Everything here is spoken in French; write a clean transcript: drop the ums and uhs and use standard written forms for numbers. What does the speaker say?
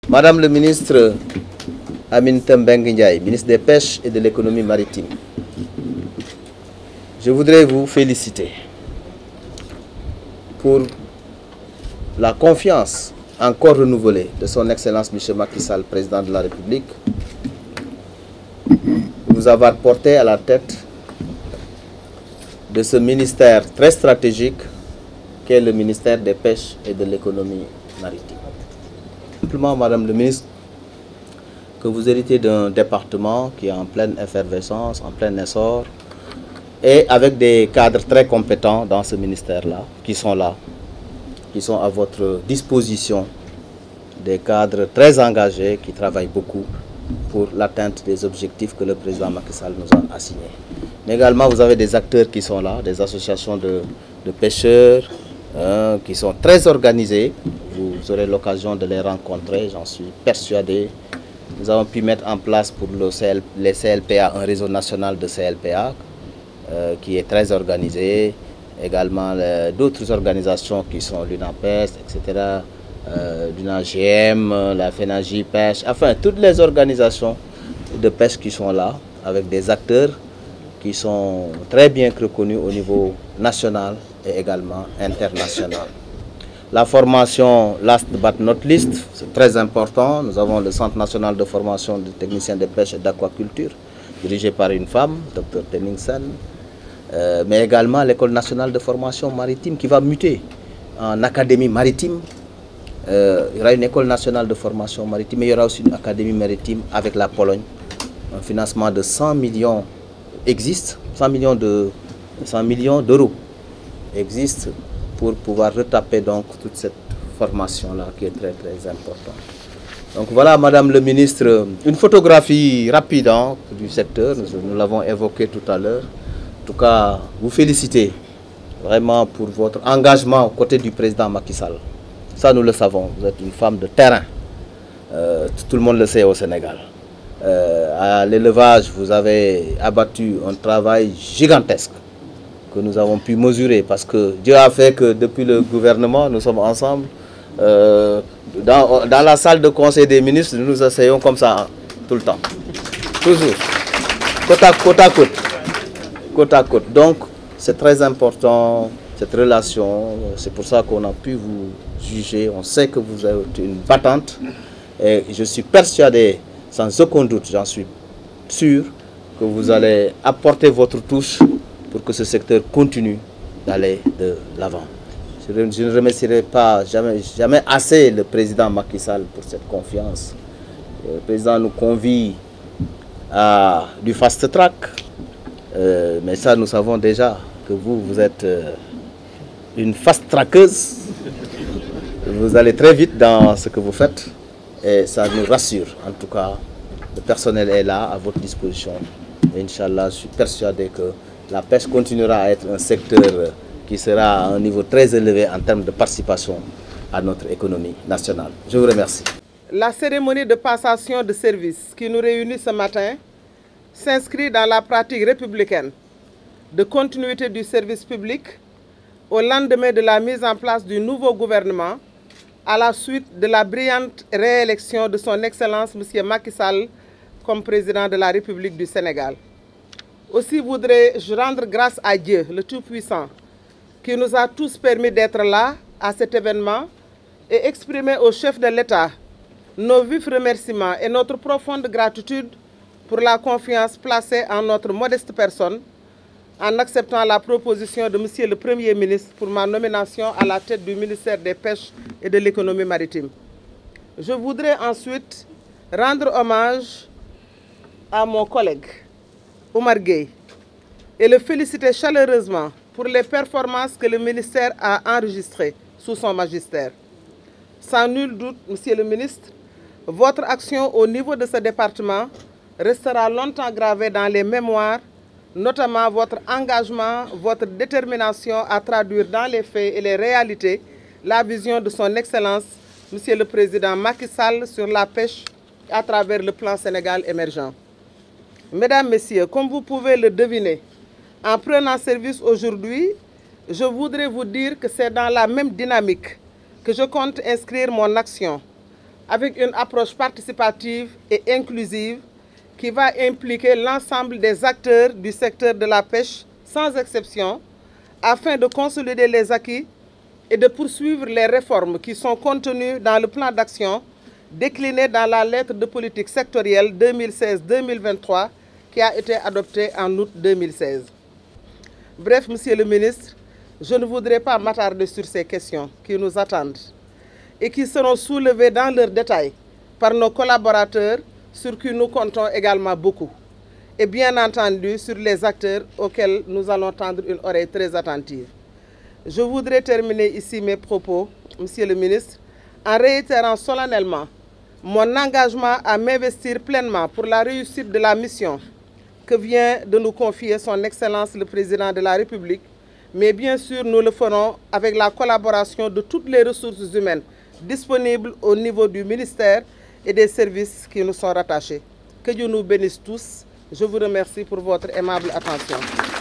Madame le ministre Aminata Mbengue Ndiaye, ministre des Pêches et de l'économie maritime, je voudrais vous féliciter pour la confiance encore renouvelée de son Excellence M. Macky Sall, président de la République, de vous avoir porté à la tête de ce ministère très stratégique qu'est le ministère des Pêches et de l'économie maritime. Simplement, Madame le ministre, que vous héritez d'un département qui est en pleine effervescence, en plein essor, et avec des cadres très compétents dans ce ministère-là, qui sont là, qui sont à votre disposition, des cadres très engagés qui travaillent beaucoup pour l'atteinte des objectifs que le président Macky Sall nous a assignés. Mais également, vous avez des acteurs qui sont là, des associations de pêcheurs qui sont très organisés. Vous aurez l'occasion de les rencontrer, j'en suis persuadé. Nous avons pu mettre en place pour les CLPA un réseau national de CLPA qui est très organisé. Également d'autres organisations qui sont l'UNAPES, etc., l'UNAGM, la FENAGI Pêche, enfin toutes les organisations de pêche qui sont là, avec des acteurs qui sont très bien reconnus au niveau national et également international. La formation, last but not least, c'est très important. Nous avons le Centre national de formation de techniciens de pêche et d'aquaculture, dirigé par une femme, Dr Tenningsen, mais également l'École nationale de formation maritime qui va muter en académie maritime. Il y aura une école nationale de formation maritime, mais il y aura aussi une académie maritime avec la Pologne. Un financement de 100 millions existe, 100 millions d'euros existe pour pouvoir retaper donc toute cette formation-là qui est très très importante. Donc voilà, Madame le ministre, une photographie rapide du secteur, nous l'avons évoqué tout à l'heure. En tout cas, vous féliciter vraiment pour votre engagement aux côtés du président Macky Sall. Ça, nous le savons, vous êtes une femme de terrain. Tout le monde le sait au Sénégal. À l'élevage, vous avez abattu un travail gigantesque que nous avons pu mesurer parce que Dieu a fait que depuis le gouvernement, nous sommes ensemble. Dans la salle de conseil des ministres, nous nous asseyons comme ça tout le temps. Toujours. Côte à côte. Donc, c'est très important, cette relation. C'est pour ça qu'on a pu vous juger. On sait que vous êtes une battante. Et je suis persuadé, sans aucun doute, j'en suis sûr, que vous allez apporter votre touche pour que ce secteur continue d'aller de l'avant. Je ne remercierai pas jamais assez le président Macky Sall pour cette confiance. Le président nous convie à du fast track, mais ça nous savons déjà que vous êtes une fast trackeuse. Vous allez très vite dans ce que vous faites et ça nous rassure. En tout cas, le personnel est là à votre disposition. Et Inch'Allah, je suis persuadé que la pêche continuera à être un secteur qui sera à un niveau très élevé en termes de participation à notre économie nationale. Je vous remercie. La cérémonie de passation de service qui nous réunit ce matin s'inscrit dans la pratique républicaine de continuité du service public au lendemain de la mise en place du nouveau gouvernement à la suite de la brillante réélection de son Excellence M. Macky Sall comme président de la République du Sénégal. Aussi voudrais-je rendre grâce à Dieu, le Tout-Puissant, qui nous a tous permis d'être là à cet événement et exprimer au chef de l'État nos vifs remerciements et notre profonde gratitude pour la confiance placée en notre modeste personne en acceptant la proposition de Monsieur le Premier ministre pour ma nomination à la tête du ministère des Pêches et de l'économie maritime. Je voudrais ensuite rendre hommage à mon collègue Oumar Gueye et le féliciter chaleureusement pour les performances que le ministère a enregistrées sous son magistère. Sans nul doute, Monsieur le ministre, votre action au niveau de ce département restera longtemps gravée dans les mémoires, notamment votre engagement, votre détermination à traduire dans les faits et les réalités la vision de son Excellence, Monsieur le Président Macky Sall, sur la pêche à travers le plan Sénégal émergent. Mesdames, Messieurs, comme vous pouvez le deviner, en prenant service aujourd'hui, je voudrais vous dire que c'est dans la même dynamique que je compte inscrire mon action, avec une approche participative et inclusive qui va impliquer l'ensemble des acteurs du secteur de la pêche, sans exception, afin de consolider les acquis et de poursuivre les réformes qui sont contenues dans le plan d'action décliné dans la lettre de politique sectorielle 2016-2023 qui a été adoptée en août 2016. Bref, Monsieur le ministre, je ne voudrais pas m'attarder sur ces questions qui nous attendent et qui seront soulevées dans leurs détails par nos collaborateurs sur qui nous comptons également beaucoup. Et bien entendu sur les acteurs auxquels nous allons tendre une oreille très attentive. Je voudrais terminer ici mes propos, Monsieur le ministre, en réitérant solennellement mon engagement à m'investir pleinement pour la réussite de la mission que vient de nous confier son Excellence le Président de la République, mais bien sûr nous le ferons avec la collaboration de toutes les ressources humaines disponibles au niveau du ministère et des services qui nous sont rattachés. Que Dieu nous bénisse tous. Je vous remercie pour votre aimable attention.